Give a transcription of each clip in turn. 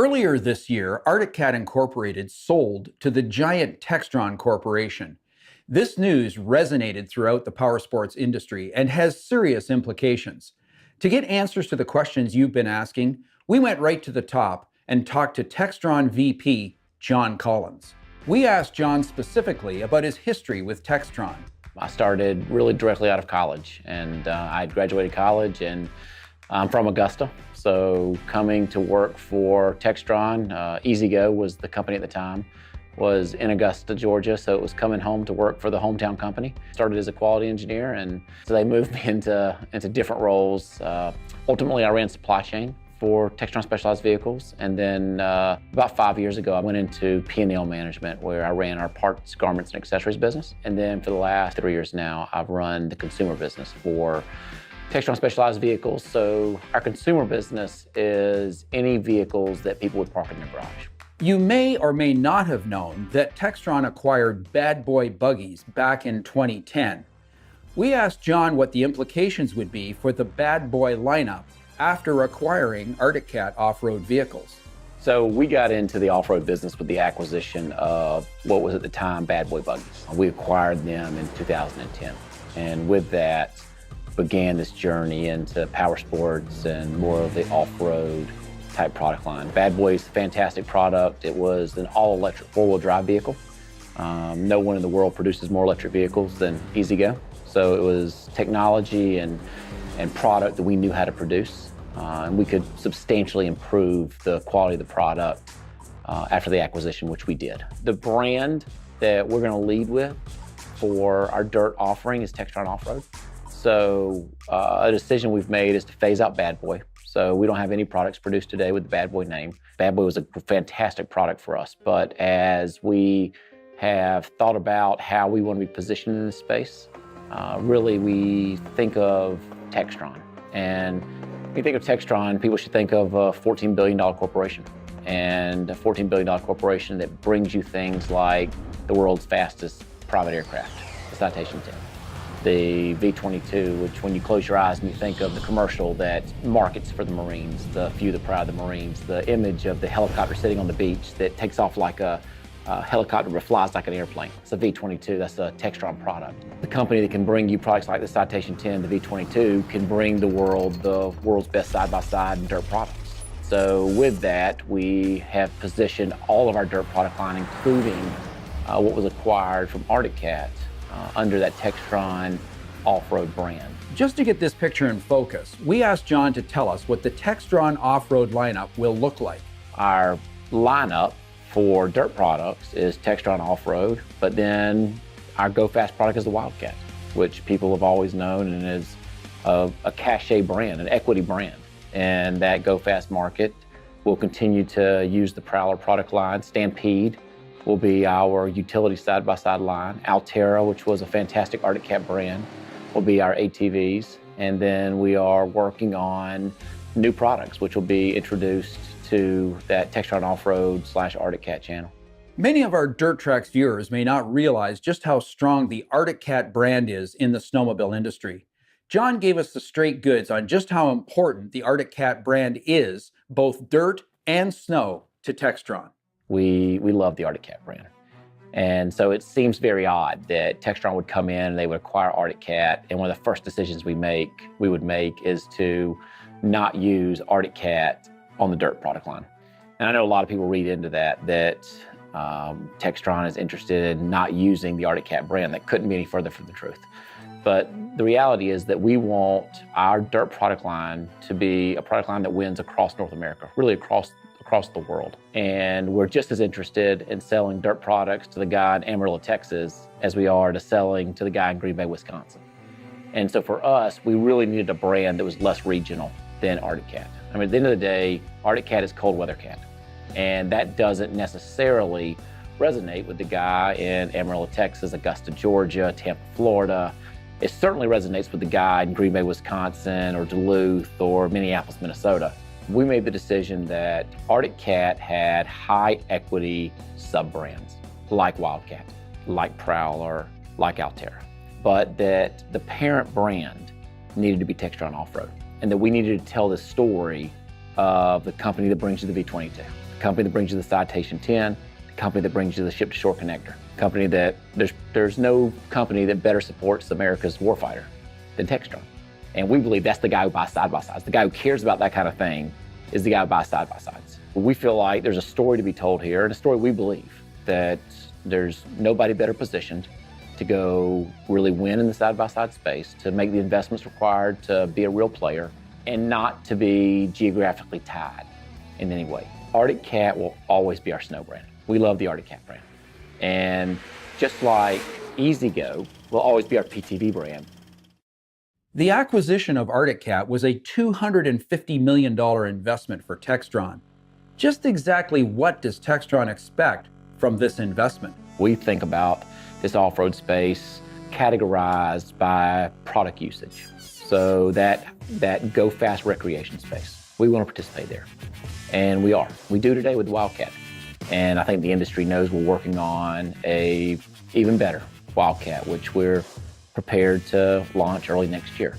Earlier this year, Arctic Cat Incorporated sold to the giant Textron Corporation. This news resonated throughout the powersports industry and has serious implications. To get answers to the questions you've been asking, we went right to the top and talked to Textron VP John Collins. We asked John specifically about his history with Textron. I started really directly out of college, and I graduated college, and I'm from Augusta. So coming to work for Textron, E-Z-Go was the company at the time, was in Augusta, Georgia. So it was coming home to work for the hometown company. Started as a quality engineer, and so they moved me into different roles. Ultimately, I ran supply chain for Textron Specialized Vehicles. And then about 5 years ago, I went into P&L management, where I ran our parts, garments, and accessories business. And then for the last 3 years now, I've run the consumer business for Textron Specialized Vehicles. So our consumer business is any vehicles that people would park in their garage. You may or may not have known that Textron acquired Bad Boy Buggies back in 2010. We asked John what the implications would be for the Bad Boy lineup after acquiring Arctic Cat off-road vehicles. So we got into the off-road business with the acquisition of what was at the time Bad Boy Buggies. We acquired them in 2010. And with that began this journey into power sports and more of the off-road type product line. Bad Boy is a fantastic product. It was an all-electric four-wheel drive vehicle. No one in the world produces more electric vehicles than E-Z-Go. So it was technology and product that we knew how to produce. And we could substantially improve the quality of the product after the acquisition, which we did. The brand that we're gonna lead with for our dirt offering is Textron Off Road. So a decision we've made is to phase out Bad Boy. So we don't have any products produced today with the Bad Boy name. Bad Boy was a fantastic product for us, but as we have thought about how we want to be positioned in this space, really we think of Textron. And when you think of Textron, people should think of a $14 billion corporation, and a $14 billion corporation that brings you things like the world's fastest private aircraft, the Citation 10. The V-22, which when you close your eyes and you think of the commercial that markets for the Marines, the few that pride the Marines, the image of the helicopter sitting on the beach that takes off like a helicopter but flies like an airplane. It's a V-22, that's a Textron product. The company that can bring you products like the Citation 10, the V-22, can bring the world's best side-by-side and dirt products. So with that, we have positioned all of our dirt product line, including what was acquired from Arctic Cat, under that Textron Off-Road brand. Just to get this picture in focus, we asked John to tell us what the Textron Off-Road lineup will look like. Our lineup for dirt products is Textron Off Road, but then our Go Fast product is the Wildcat, which people have always known and is a cachet brand, an equity brand. And that Go Fast market will continue to use the Prowler product line. Stampede will be our utility side-by-side line. Altera, which was a fantastic Arctic Cat brand, will be our ATVs. And then we are working on new products, which will be introduced to that Textron Off-Road / Arctic Cat channel. Many of our Dirt Tracks viewers may not realize just how strong the Arctic Cat brand is in the snowmobile industry. John gave us the straight goods on just how important the Arctic Cat brand is, both dirt and snow, to Textron. We love the Arctic Cat brand. And so it seems very odd that Textron would come in and they would acquire Arctic Cat, and one of the first decisions we would make is to not use Arctic Cat on the dirt product line. And I know a lot of people read into that Textron is interested in not using the Arctic Cat brand. That couldn't be any further from the truth. But the reality is that we want our dirt product line to be a product line that wins across North America, really across the world. And we're just as interested in selling dirt products to the guy in Amarillo, Texas, as we are to selling to the guy in Green Bay, Wisconsin. And so for us, we really needed a brand that was less regional than Arctic Cat. I mean, at the end of the day, Arctic Cat is cold weather cat. And that doesn't necessarily resonate with the guy in Amarillo, Texas, Augusta, Georgia, Tampa, Florida. It certainly resonates with the guy in Green Bay, Wisconsin, or Duluth, or Minneapolis, Minnesota. We made the decision that Arctic Cat had high equity sub-brands like Wildcat, like Prowler, like Altera, but that the parent brand needed to be Textron Off Road, and that we needed to tell the story of the company that brings you the V-22. the company that brings you the Citation 10, the company that brings you the ship-to-shore connector, company that there's no company that better supports America's warfighter than Textron. And we believe that's the guy who buys side-by-sides. The guy who cares about that kind of thing is the guy who buys side-by-sides. We feel like there's a story to be told here, and a story we believe that there's nobody better positioned to go really win in the side-by-side space, to make the investments required to be a real player, and not to be geographically tied in any way. Arctic Cat will always be our snow brand. We love the Arctic Cat brand. And just like E-Z-GO will always be our PTV brand. The acquisition of Arctic Cat was a $250 million investment for Textron. Just exactly what does Textron expect from this investment? We think about this off-road space categorized by product usage. So that go fast recreation space, we want to participate there. And we are. We do today with the Wildcat. And I think the industry knows we're working on a even better Wildcat, which we're prepared to launch early next year.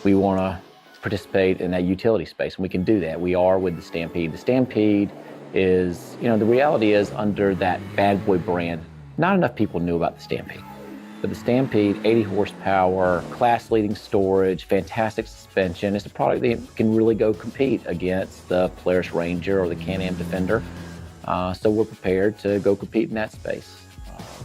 We want to participate in that utility space, and we can do that. We are with the Stampede. The Stampede is, the reality is under that bad boy brand, not enough people knew about the Stampede. But the Stampede, 80 horsepower, class-leading storage, fantastic suspension. It's a product that can really go compete against the Polaris Ranger or the Can-Am Defender. So we're prepared to go compete in that space.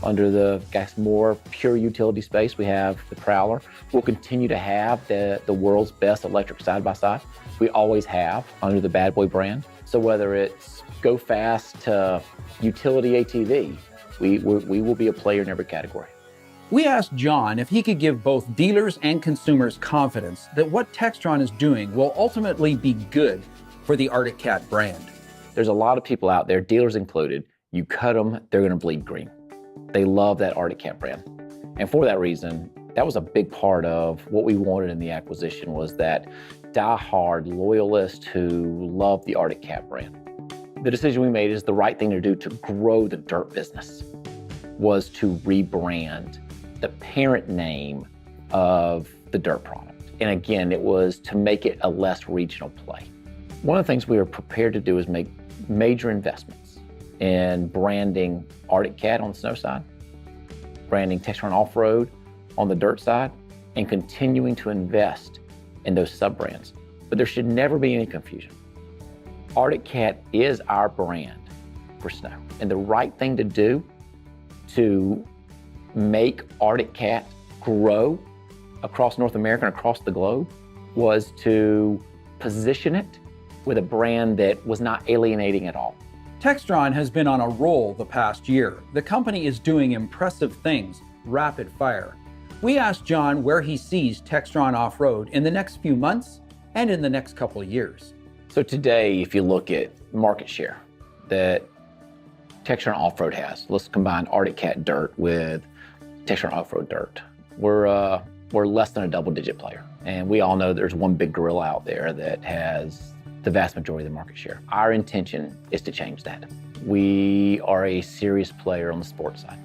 Under the more pure utility space, we have the Prowler. We'll continue to have the world's best electric side-by-side. We always have under the Bad Boy brand. So whether it's go fast to utility ATV, we will be a player in every category. We asked John if he could give both dealers and consumers confidence that what Textron is doing will ultimately be good for the Arctic Cat brand. There's a lot of people out there, dealers included, you cut them, they're gonna bleed green. They love that Arctic Cat brand. And for that reason, that was a big part of what we wanted in the acquisition, was that die-hard loyalist who loved the Arctic Cat brand. The decision we made is the right thing to do to grow the dirt business was to rebrand the parent name of the dirt product. And again, it was to make it a less regional play. One of the things we were prepared to do is make major investments in branding Arctic Cat on the snow side, branding Textron Off Road on the dirt side, and continuing to invest in those sub-brands. But there should never be any confusion. Arctic Cat is our brand for snow. And the right thing to do to make Arctic Cat grow across North America and across the globe was to position it with a brand that was not alienating at all. Textron has been on a roll the past year. The company is doing impressive things, rapid fire. We asked John where he sees Textron Off Road in the next few months and in the next couple of years. So today, if you look at market share that Textron Off Road has, let's combine Arctic Cat dirt with Textron Off Road dirt. We're less than a double-digit player. And we all know there's one big gorilla out there that has the vast majority of the market share. Our intention is to change that. We are a serious player on the sports side,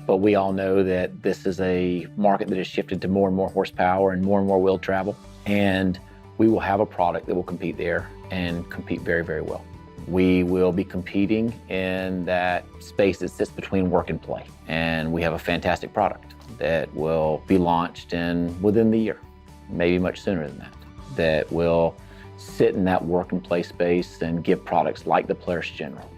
but we all know that this is a market that has shifted to more and more horsepower and more wheel travel, and we will have a product that will compete there and compete very, very well. We will be competing in that space that sits between work and play, and we have a fantastic product that will be launched within the year, maybe much sooner than that will sit in that work and play space and give products like the Polaris General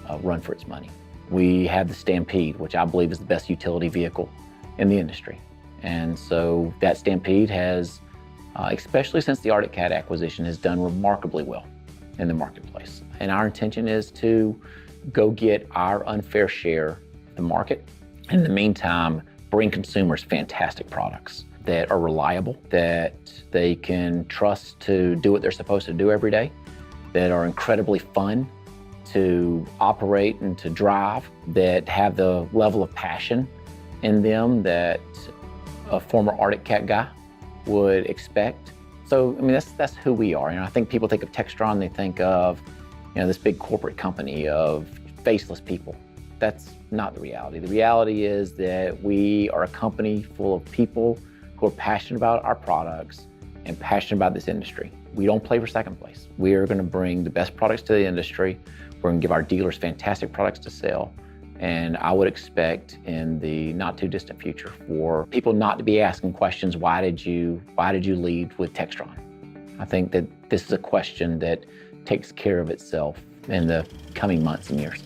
a run for its money. We have the Stampede, which I believe is the best utility vehicle in the industry. And so that Stampede has, especially since the Arctic Cat acquisition, has done remarkably well in the marketplace. And our intention is to go get our unfair share of the market. In the meantime, bring consumers fantastic products that are reliable, that they can trust to do what they're supposed to do every day, that are incredibly fun to operate and to drive, that have the level of passion in them that a former Arctic Cat guy would expect. So, I mean, that's who we are. I think people think of Textron, they think of, this big corporate company of faceless people. That's not the reality. The reality is that we are a company full of people who are passionate about our products and passionate about this industry. We don't play for second place. We are going to bring the best products to the industry. We're going to give our dealers fantastic products to sell. And I would expect in the not too distant future for people not to be asking questions, why did you leave with Textron? I think that this is a question that takes care of itself in the coming months and years.